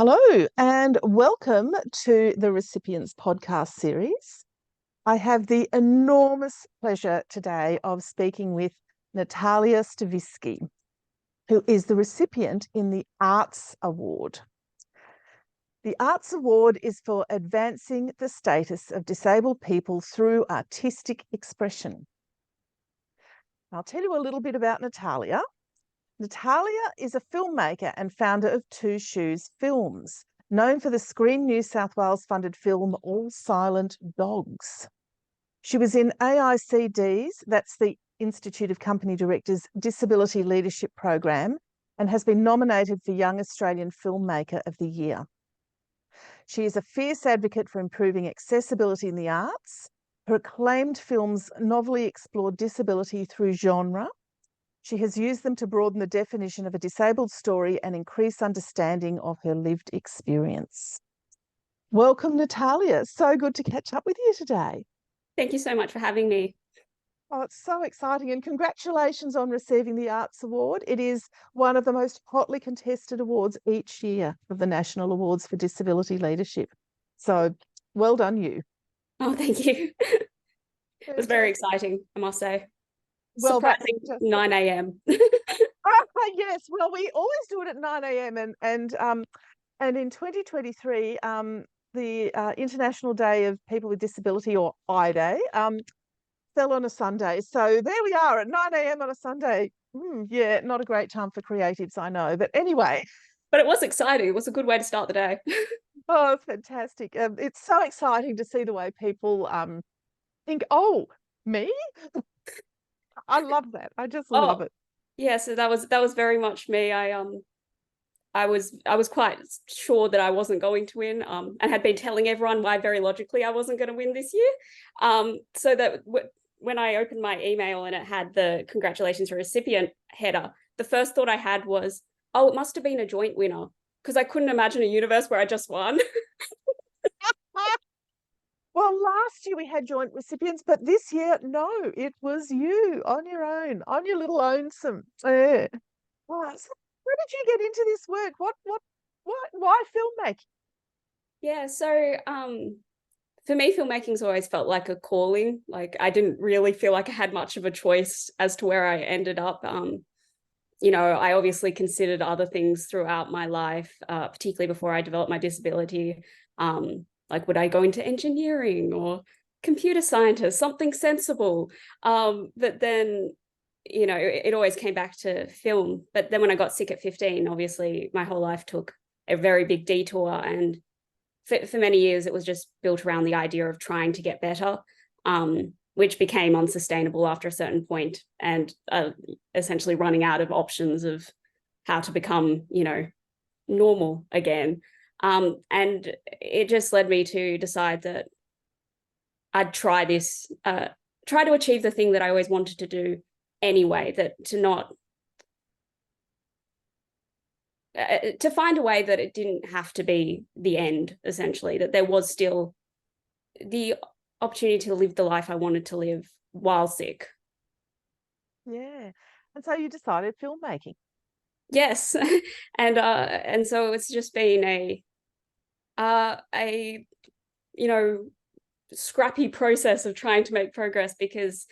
Hello and welcome to the Recipients podcast series. I have the enormous pleasure today of speaking with Natalia Stawyskyj, who is the recipient in the Arts Award. The Arts Award is for advancing the status of disabled people through artistic expression. I'll tell you a little bit about Natalia. Natalia is a filmmaker and founder of Two Shoes Films, known for the Screen New South Wales funded film All Silent Dogs. She was in AICD's, that's the Institute of Company Directors, Disability Leadership Program, and has been nominated for Young Australian Filmmaker of the Year. She is a fierce advocate for improving accessibility in the arts. Her acclaimed films novelly explore disability through genre. She has used them to broaden the definition of a disabled story and increase understanding of her lived experience. Welcome, Natalia. So good to catch up with you today. Thank you so much for having me. Oh, it's so exciting, and congratulations on receiving the Arts Award. It is one of the most hotly contested awards each year of the National Awards for Disability Leadership. So well done, you. Oh, thank you. It was very exciting, I must say. Well, surprising 9 a.m. Yes, well, we always do it at 9 a.m. and in 2023, the International Day of People with Disability, or I-Day, fell on a Sunday. So there we are at 9 a.m. on a Sunday. Yeah, not a great time for creatives, I know. But anyway. But it was exciting. It was a good way to start the day. Oh, fantastic. It's so exciting to see the way people think, oh, me? I love that. I just love it. Yeah, so that was very much me. I was quite sure that I wasn't going to win, and had been telling everyone why very logically I wasn't going to win this year. So that when I opened my email and it had the congratulations recipient header, the first thought I had was, oh, it must have been a joint winner, because I couldn't imagine a universe where I just won. Well, last year we had joint recipients, but this year, no, it was you on your own, on your little lonesome. Yeah. Wow. So where did you get into this work? Why filmmaking? Yeah, so for me, filmmaking's always felt like a calling. Like, I didn't really feel like I had much of a choice as to where I ended up. I obviously considered other things throughout my life, particularly before I developed my disability. Like, would I go into engineering or computer scientist, something sensible? But then, it always came back to film. But then when I got sick at 15, obviously my whole life took a very big detour. And for many years, it was just built around the idea of trying to get better, which became unsustainable after a certain point, and essentially running out of options of how to become, normal again. And it just led me to decide that I'd try to achieve the thing that I always wanted to do anyway, to find a way that it didn't have to be the end, essentially, that there was still the opportunity to live the life I wanted to live while sick. Yeah. And so you decided filmmaking. Yes. And so it's just been a scrappy process of trying to make progress, because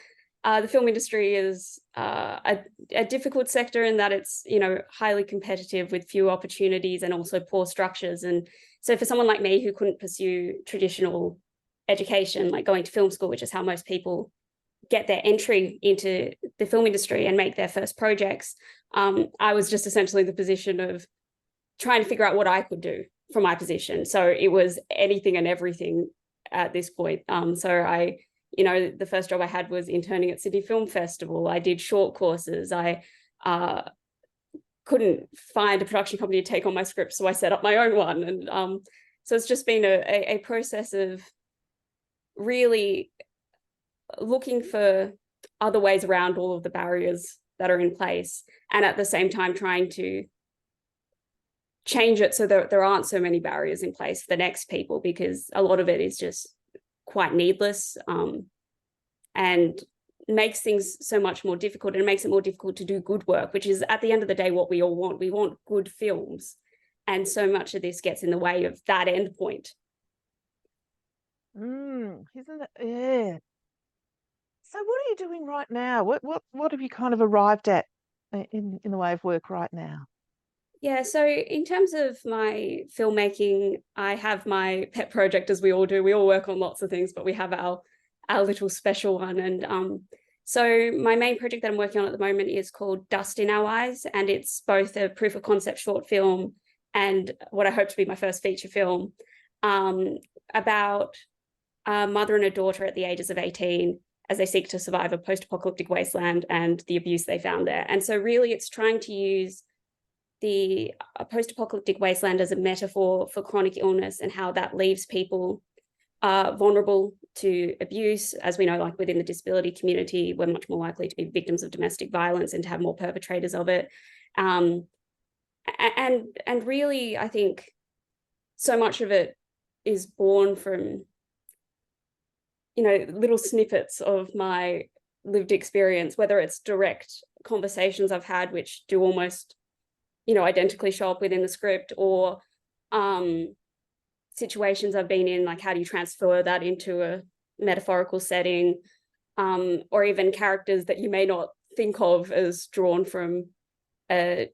the film industry is a difficult sector in that it's, highly competitive with few opportunities and also poor structures. And so for someone like me who couldn't pursue traditional education, like going to film school, which is how most people get their entry into the film industry and make their first projects, I was just essentially in the position of trying to figure out what I could do from my position. So it was anything and everything at this point. So I, the first job I had was interning at Sydney Film Festival. I did short courses. I couldn't find a production company to take on my script, so I set up my own one. And so it's just been a process of really looking for other ways around all of the barriers that are in place, and at the same time trying to change it so that there aren't so many barriers in place for the next people, because a lot of it is just quite needless, and makes things so much more difficult, and makes it more difficult to do good work, which is at the end of the day what we all want. We want good films, And so much of this gets in the way of that end point. Isn't it? Yeah. So what are you doing right now? What have you kind of arrived at in the way of work right now? Yeah, so in terms of my filmmaking, I have my pet project, as we all do. We all work on lots of things, but we have our little special one. And so my main project that I'm working on at the moment is called Dust in Our Eyes, and it's both a proof of concept short film and what I hope to be my first feature film, about a mother and a daughter at the ages of 18 as they seek to survive a post-apocalyptic wasteland and the abuse they found there. And so really it's trying to use the post-apocalyptic wasteland as a metaphor for chronic illness and how that leaves people vulnerable to abuse. As we know, like within the disability community, we're much more likely to be victims of domestic violence and to have more perpetrators of it. And really, I think so much of it is born from, you know, little snippets of my lived experience, whether it's direct conversations I've had, which do almost, you know, identically show up within the script, or situations I've been in, like how do you transfer that into a metaphorical setting, or even characters that you may not think of as drawn from the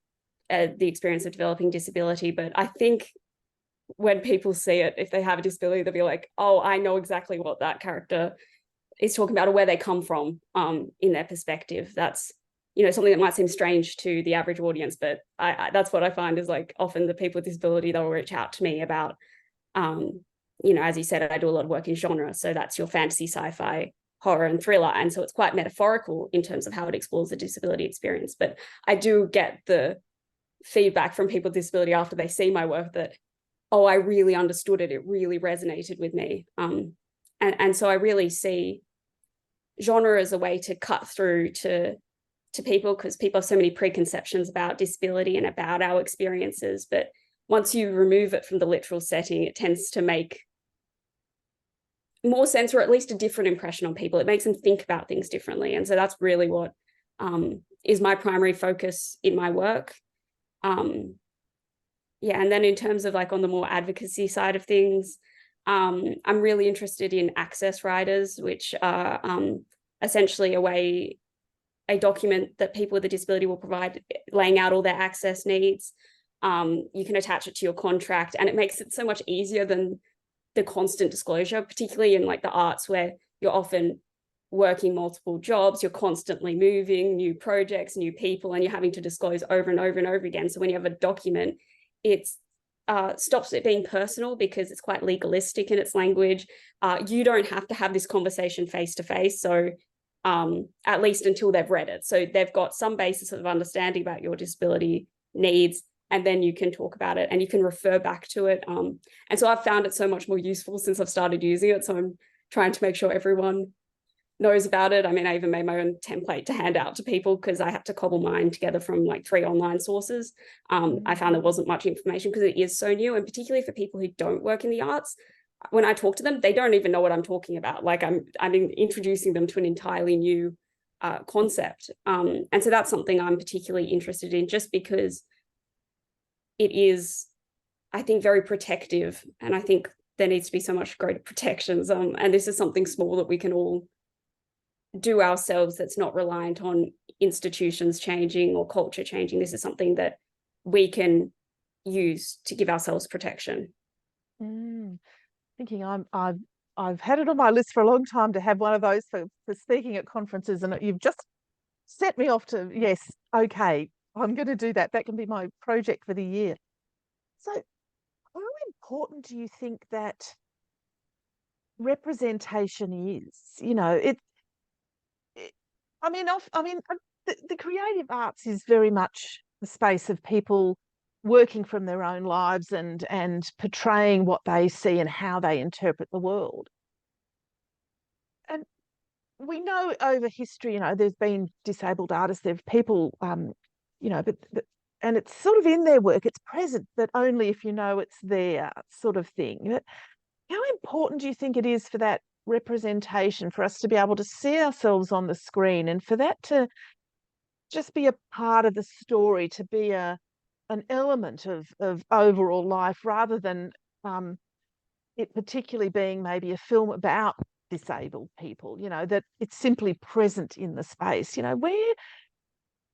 experience of developing disability. But I think when people see it, if they have a disability, they'll be like, oh, I know exactly what that character is talking about, or where they come from in their perspective. That's, you know, something that might seem strange to the average audience, but that's what I find is, like, often the people with disability, they'll reach out to me about, you know, as you said, I do a lot of work in genre. So that's your fantasy, sci-fi, horror, and thriller. And so it's quite metaphorical in terms of how it explores the disability experience. But I do get the feedback from people with disability after they see my work that, oh, I really understood it. It really resonated with me. And so I really see genre as a way to cut through to people, because people have so many preconceptions about disability and about our experiences. But once you remove it from the literal setting, it tends to make more sense, or at least a different impression on people. It makes them think about things differently. And so that's really what is my primary focus in my work. Yeah, and then in terms of, like, on the more advocacy side of things, I'm really interested in access riders, which are essentially a document that people with a disability will provide, laying out all their access needs. You can attach it to your contract, and it makes it so much easier than the constant disclosure, particularly in, like, the arts, where you're often working multiple jobs, you're constantly moving, new projects, new people, and you're having to disclose over and over and over again. So when you have a document, it stops it being personal because it's quite legalistic in its language. You don't have to have this conversation face to face. So at least until they've read it. So they've got some basis of understanding about your disability needs, and then you can talk about it and you can refer back to it. And so I've found it so much more useful since I've started using it. So I'm trying to make sure everyone knows about it. I mean, I even made my own template to hand out to people because I had to cobble mine together from, like, 3 online sources. I found there wasn't much information because it is so new, and particularly for people who don't work in the arts, when I talk to them, they don't even know what I'm talking about. Like, I'm introducing them to an entirely new concept. And so that's something I'm particularly interested in, just because it is, I think, very protective, and I think there needs to be so much greater protections. And this is something small that we can all do ourselves, that's not reliant on institutions changing or culture changing. This is something that we can use to give ourselves protection. Thinking I've had it on my list for a long time to have one of those for speaking at conferences, and you've just set me off to, yes, okay, I'm going to do that. That can be my project for the year. So how important do you think that representation is? You know, the creative arts is very much the space of people working from their own lives and portraying what they see and how they interpret the world. And we know over history, you know, there's been disabled artists, there's people, you know, but and it's sort of in their work, it's present, but only if you know it's there, sort of thing. But how important do you think it is for that representation, for us to be able to see ourselves on the screen, and for that to just be a part of the story, to be a an element of overall life rather than it particularly being maybe a film about disabled people, that it's simply present in the space.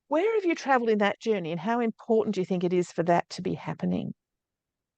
Where have you traveled in that journey, and how important do you think it is for that to be happening?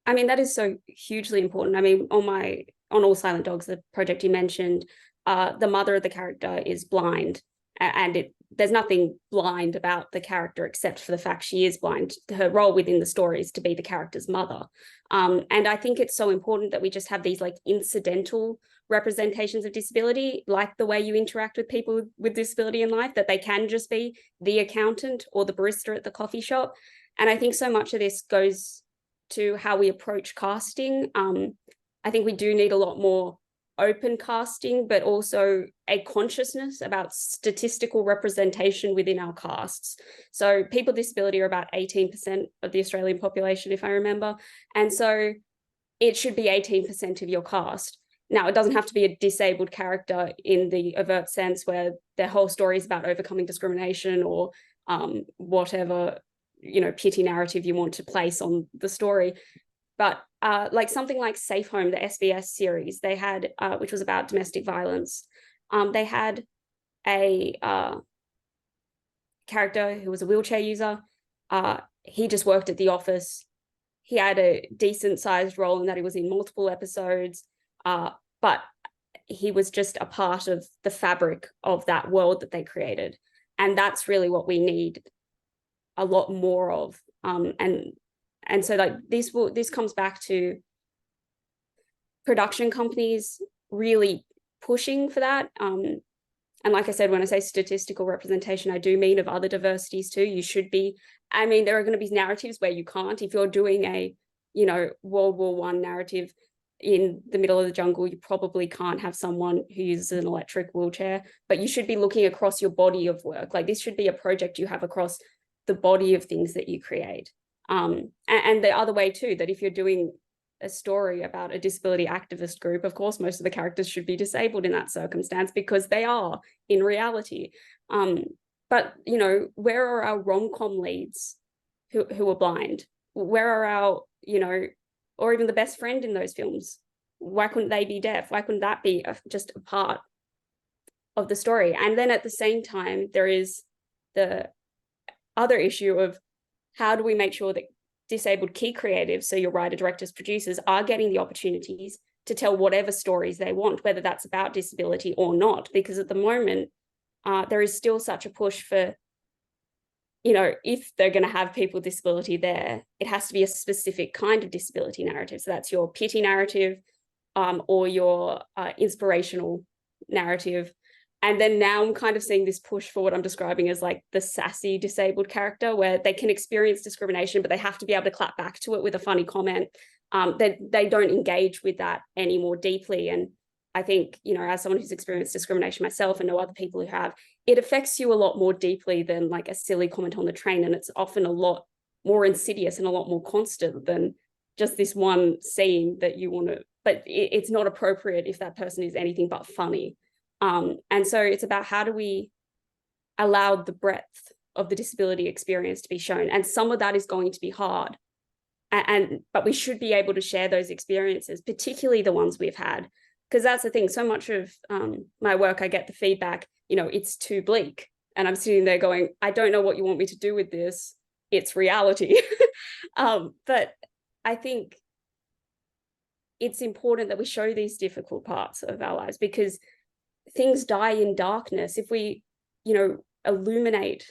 I mean, that is so hugely important. I mean, on All Silent Dogs, the project you mentioned, the mother of the character is blind, and there's nothing blind about the character except for the fact she is blind. Her role within the story is to be the character's mother, and I think it's so important that we just have these like incidental representations of disability, like the way you interact with people with disability in life, that they can just be the accountant or the barista at the coffee shop. And I think so much of this goes to how we approach casting. I think we do need a lot more open casting, but also a consciousness about statistical representation within our casts. So people with disability are about 18% of the Australian population, if I remember. And so it should be 18% of your cast. Now, it doesn't have to be a disabled character in the overt sense where their whole story is about overcoming discrimination or whatever pity narrative you want to place on the story. But like something like Safe Home, the SBS series they had, which was about domestic violence, they had a character who was a wheelchair user. He just worked at the office. He had a decent sized role in that he was in multiple episodes, but he was just a part of the fabric of that world that they created. And that's really what we need a lot more of. And so like this comes back to production companies really pushing for that. And like I said, when I say statistical representation, I do mean of other diversities too. You should be, I mean, there are going to be narratives where you can't. If you're doing a, World War I narrative in the middle of the jungle, you probably can't have someone who uses an electric wheelchair, but you should be looking across your body of work. Like this should be a project you have across the body of things that you create. And the other way too, that if you're doing a story about a disability activist group, of course, most of the characters should be disabled in that circumstance because they are in reality. But, where are our rom-com leads who are blind? Where are our, or even the best friend in those films? Why couldn't they be deaf? Why couldn't that be just a part of the story? And then at the same time, there is the other issue of how do we make sure that disabled key creatives, so your writer, directors, producers, are getting the opportunities to tell whatever stories they want, whether that's about disability or not, because at the moment there is still such a push for, if they're going to have people with disability there, it has to be a specific kind of disability narrative. So that's your pity narrative or your inspirational narrative. And then now I'm kind of seeing this push for what I'm describing as like the sassy disabled character, where they can experience discrimination, but they have to be able to clap back to it with a funny comment. They don't engage with that any more deeply. And I think, as someone who's experienced discrimination myself and know other people who have, it affects you a lot more deeply than like a silly comment on the train. And it's often a lot more insidious and a lot more constant than just this one scene that you want to, but it's not appropriate if that person is anything but funny. And so it's about how do we allow the breadth of the disability experience to be shown. And some of that is going to be hard. But we should be able to share those experiences, particularly the ones we've had. Because that's the thing, so much of my work, I get the feedback, it's too bleak. And I'm sitting there going, I don't know what you want me to do with this. It's reality. But I think it's important that we show these difficult parts of our lives, because things die in darkness. If we, illuminate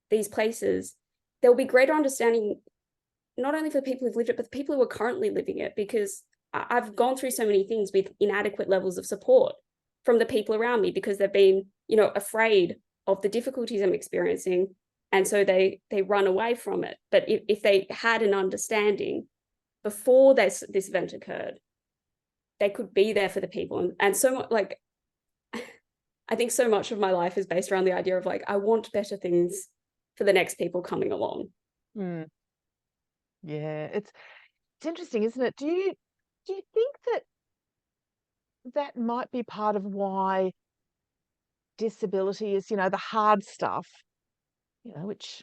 these places, there'll be greater understanding, not only for the people who've lived it, but the people who are currently living it, because I've gone through so many things with inadequate levels of support from the people around me because they've been, afraid of the difficulties I'm experiencing. And so they run away from it. But if they had an understanding before this event occurred, they could be there for the people. And so like, I think so much of my life is based around the idea of like, I want better things for the next people coming along. Mm. Yeah, it's interesting, isn't it? Do you think that might be part of why disability is, the hard stuff, which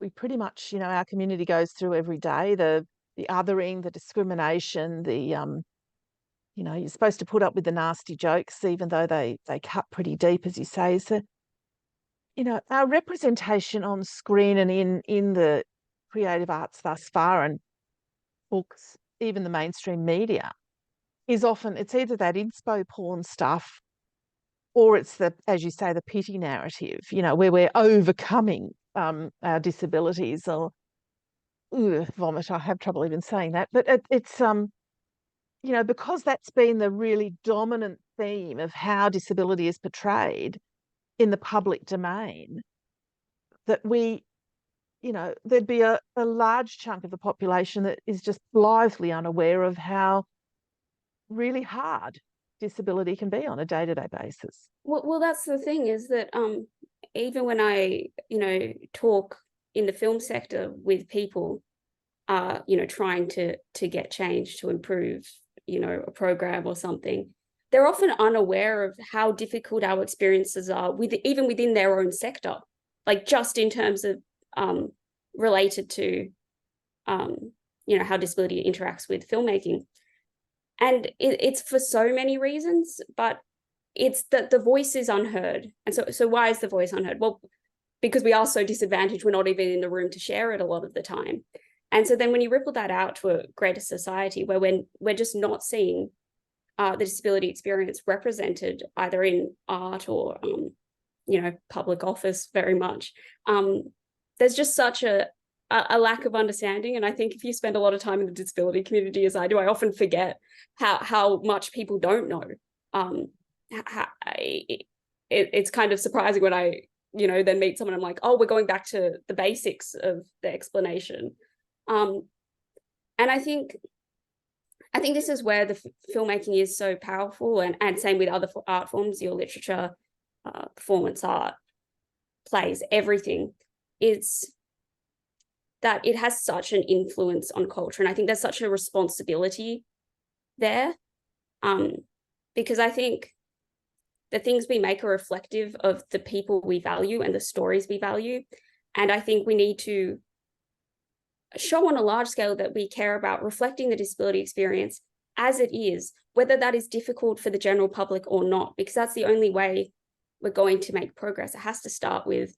we pretty much, our community goes through every day, the othering, the discrimination, you're supposed to put up with the nasty jokes, even though they cut pretty deep, as you say. So, our representation on screen and in the creative arts thus far, and books, even the mainstream media, is often, it's either that inspo porn stuff, or it's as you say, the pity narrative, where we're overcoming our disabilities, or vomit. I have trouble even saying that, but it's because that's been the really dominant theme of how disability is portrayed in the public domain, that there'd be a large chunk of the population that is just blithely unaware of how really hard disability can be on a day-to-day basis. Well, that's the thing, is that even when I, talk in the film sector with people, trying to get change to improve, a program or something, they're often unaware of how difficult our experiences are even within their own sector, like just in terms of related to, how disability interacts with filmmaking. And it's for so many reasons, but it's that the voice is unheard. And so why is the voice unheard? Well, because we are so disadvantaged, we're not even in the room to share it a lot of the time. And so then when you ripple that out to a greater society where we're just not seeing the disability experience represented either in art or, public office very much, there's just such a lack of understanding. And I think if you spend a lot of time in the disability community, as I do, I often forget how much people don't know. It's kind of surprising when I, then meet someone, I'm like, oh, we're going back to the basics of the explanation. And I think this is where the filmmaking is so powerful, and same with other art forms, your literature, performance art, plays, everything. It's that it has such an influence on culture. And I think there's such a responsibility there, because I think the things we make are reflective of the people we value and the stories we value. And I think we need to show on a large scale that we care about reflecting the disability experience as it is, whether that is difficult for the general public or not, because that's the only way we're going to make progress. It has to start with,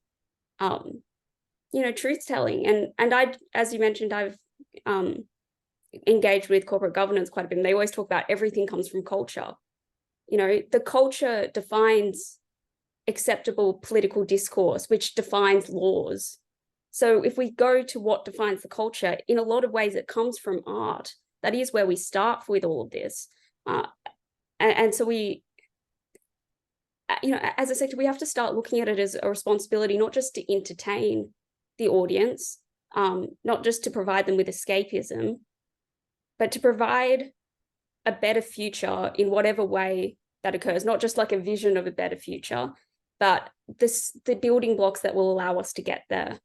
truth telling. And I, as you mentioned, I've engaged with corporate governance quite a bit, and they always talk about everything comes from culture. The culture defines acceptable political discourse, which defines laws. So if we go to what defines the culture, in a lot of ways, it comes from art. That is where we start with all of this. And so we, as a sector, we have to start looking at it as a responsibility, not just to entertain the audience, not just to provide them with escapism, but to provide a better future in whatever way that occurs, not just like a vision of a better future, but the building blocks that will allow us to get there.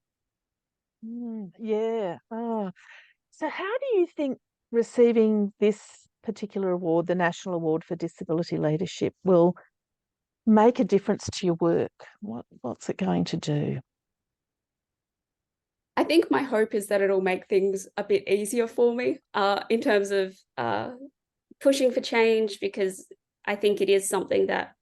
Yeah. Oh. So how do you think receiving this particular award, the National Award for Disability Leadership, will make a difference to your work? What's it going to do? I think my hope is that it'll make things a bit easier for me in terms of pushing for change, because I think it is something that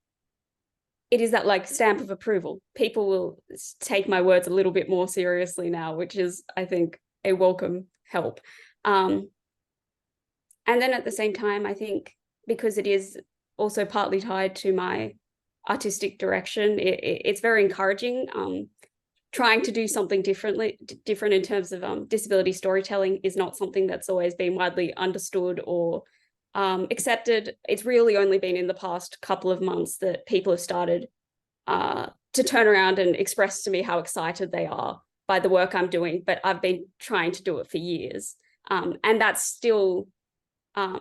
it is that like stamp of approval. People will take my words a little bit more seriously now, which is, I think, a welcome help. And then at the same time, I think because it is also partly tied to my artistic direction, it's very encouraging. Trying to do something different in terms of disability storytelling is not something that's always been widely understood or accepted. It's really only been in the past couple of months that people have started to turn around and express to me how excited they are by the work I'm doing, but I've been trying to do it for years. And that's still, I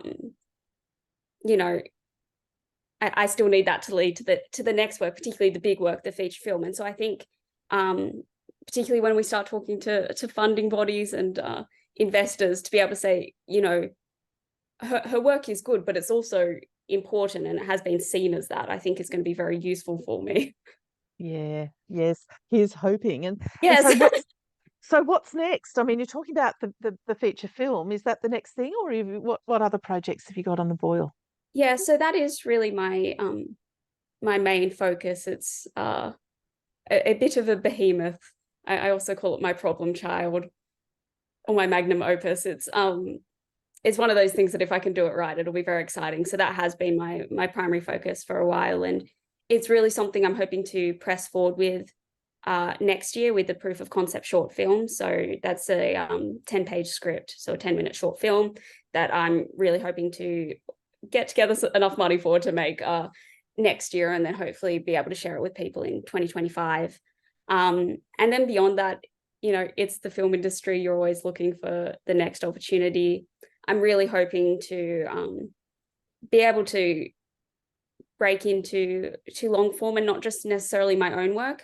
still need that to lead to the next work, particularly the big work, the feature film. And so I think, particularly when we start talking to funding bodies and investors, to be able to say, her work is good, but it's also important, and it has been seen as that, I think is going to be very useful for me. Yeah, yes. Here's hoping. And yes. so So what's next? I mean, you're talking about the feature film. Is that the next thing, or what other projects have you got on the boil? Yeah, so that is really my main focus. It's a bit of a behemoth. I also call it my problem child or my magnum opus. It's one of those things that if I can do it right, it'll be very exciting. So that has been my primary focus for a while, and it's really something I'm hoping to press forward with next year with the proof of concept short film. So that's a 10-page script, so a 10-minute short film that I'm really hoping to get together enough money for to make next year, and then hopefully be able to share it with people in 2025. And then beyond that, it's the film industry. You're always looking for the next opportunity. I'm really hoping to be able to break into long form, and not just necessarily my own work,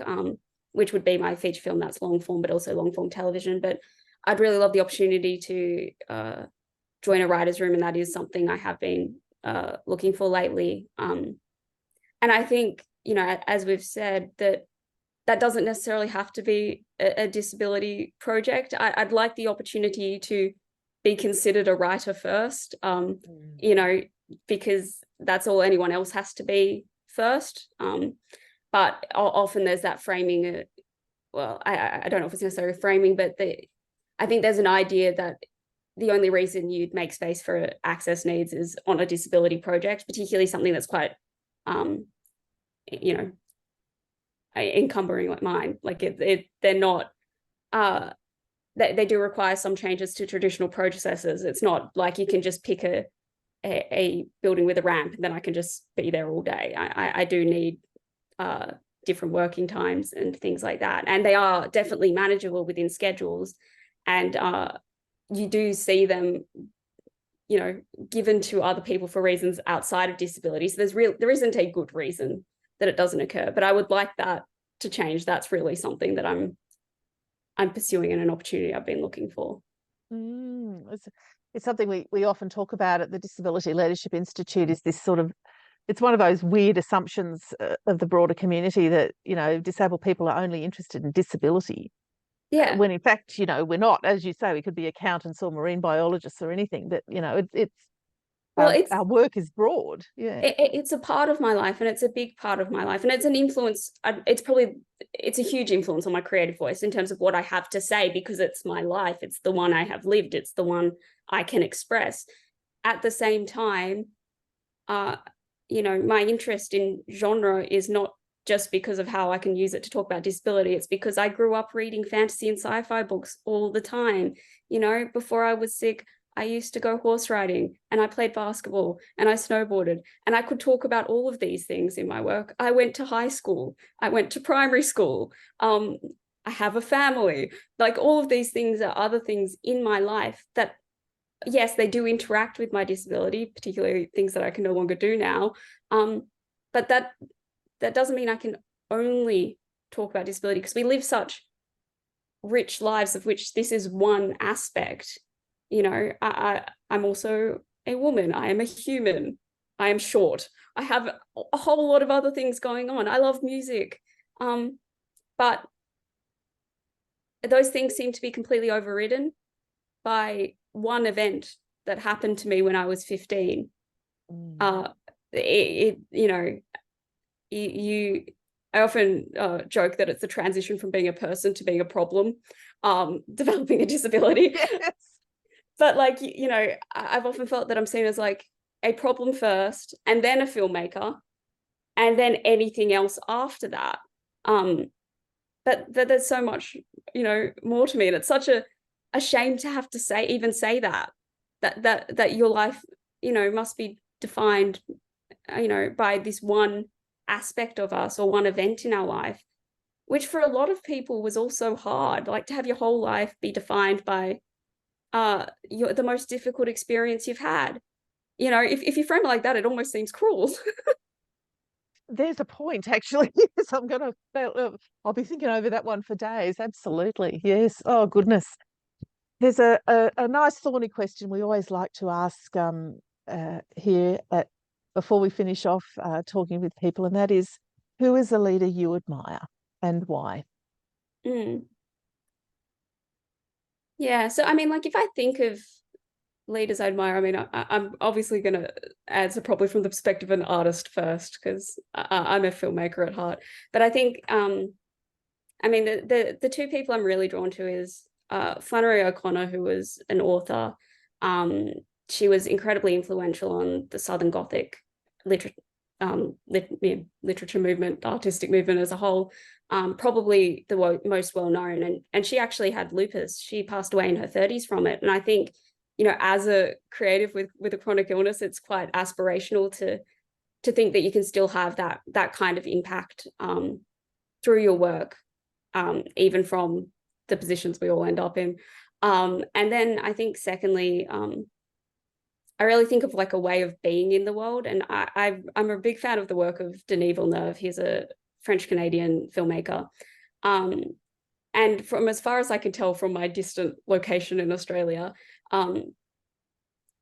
which would be my feature film, that's long form, but also long form television. But I'd really love the opportunity to join a writer's room, and that is something I have been looking for lately. And I think, as we've said, that doesn't necessarily have to be a disability project. I'd like the opportunity to be considered a writer first, because that's all anyone else has to be first. But often there's that framing. Well, I don't know if it's necessarily framing, but I think there's an idea that the only reason you'd make space for access needs is on a disability project, particularly something that's quite, encumbering like mine. Like they're not. They do require some changes to traditional processes. It's not like you can just pick a building with a ramp and then I can just be there all day. I do need different working times and things like that. And they are definitely manageable within schedules. And you do see them, given to other people for reasons outside of disability. So there isn't a good reason that it doesn't occur. But I would like that to change. That's really something that I'm pursuing, and an opportunity I've been looking for. It's something we often talk about at the Disability Leadership Institute, is this sort of, it's one of those weird assumptions of the broader community that, disabled people are only interested in disability. Yeah. When in fact, we're not. As you say, we could be accountants or marine biologists or anything, but, our work is broad. Yeah. It's a part of my life, and it's a big part of my life, and it's an influence. It's a huge influence on my creative voice in terms of what I have to say, because it's my life. It's the one I have lived. It's the one I can express. At the same time, my interest in genre is not just because of how I can use it to talk about disability. It's because I grew up reading fantasy and sci-fi books all the time. Before I was sick, I used to go horse riding, and I played basketball, and I snowboarded, and I could talk about all of these things in my work. I went to high school. I went to primary school. I have a family. Like, all of these things are other things in my life that, yes, they do interact with my disability, particularly things that I can no longer do now. But that doesn't mean I can only talk about disability, because we live such rich lives of which this is one aspect. I'm also a woman. I am a human. I am short. I have a whole lot of other things going on. I love music. But those things seem to be completely overridden by one event that happened to me when I was 15. I often joke that it's the transition from being a person to being a problem, developing a disability. Yes. But I've often felt that I'm seen as like a problem first, and then a filmmaker, and then anything else after that. But there's so much, more to me, and it's such a shame to have to say that your life, must be defined, by this one aspect of us or one event in our life, which for a lot of people was also hard. Like, to have your whole life be defined by the most difficult experience you've had. If you frame it like that, it almost seems cruel. There's a point, actually. Yes, I'll be thinking over that one for days. Absolutely. Yes. Oh, goodness. There's a nice thorny question we always like to ask here before we finish off talking with people, and that is, who is a leader you admire and why? Yeah. So, I mean, like if I think of leaders I admire, I mean, I'm obviously going to answer probably from the perspective of an artist first, because I'm a filmmaker at heart. But I think, I mean, the two people I'm really drawn to is Flannery O'Connor, who was an author. Um, she was incredibly influential on the Southern Gothic literature, literature movement, artistic movement as a whole. Probably the most well known, and she actually had lupus. She passed away in her 30s from it, and I think, you know, as a creative with a chronic illness, it's quite aspirational to think that you can still have that kind of impact through your work, even from the positions we all end up in. And then I think secondly, I really think of like a way of being in the world. And I'm a big fan of the work of Denis Villeneuve. He's a French-Canadian filmmaker. And from as far as I can tell from my distant location in Australia,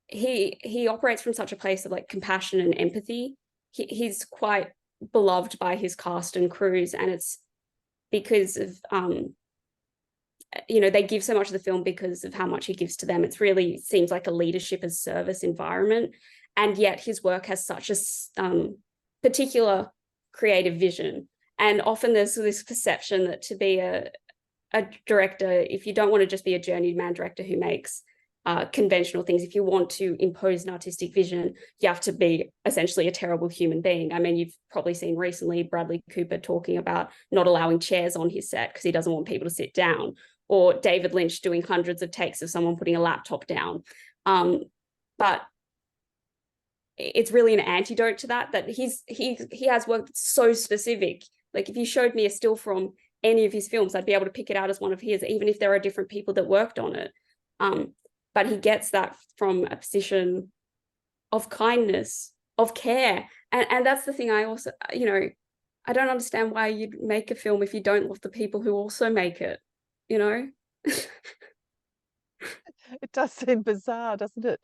he operates from such a place of like compassion and empathy. He's quite beloved by his cast and crews, and it's because of you know, they give so much of the film because of how much he gives to them. It's really seems like a leadership as service environment, and yet his work has such a particular creative vision. And often there's this perception that to be a director, if you don't want to just be a journeyman man director who makes conventional things, if you want to impose an artistic vision, you have to be essentially a terrible human being. I mean, you've probably seen recently Bradley Cooper talking about not allowing chairs on his set because he doesn't want people to sit down, or David Lynch doing hundreds of takes of someone putting a laptop down. But it's really an antidote to that he has work that's so specific. Like if you showed me a still from any of his films, I'd be able to pick it out as one of his, even if there are different people that worked on it. But he gets that from a position of kindness, of care. And that's the thing I also, you know, I don't understand why you'd make a film if you don't love the people who also make it, you know? It does seem bizarre, doesn't it?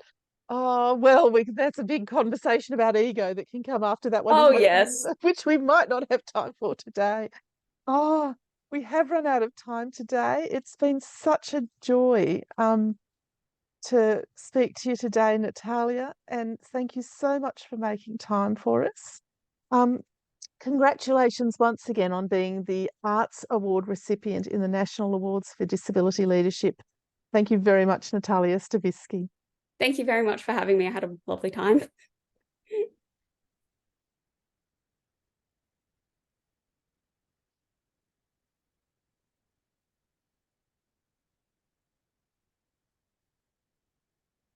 Oh, well, that's a big conversation about ego that can come after that one, Oh, isn't it? yes. Which we might not have time for today. Oh, we have run out of time today. It's been such a joy to speak to you today, Natalia, and thank you so much for making time for us. Congratulations once again on being the Arts Award recipient in the National Awards for Disability Leadership. Thank you very much, Natalia Stawyskyj. Thank you very much for having me. I had a lovely time.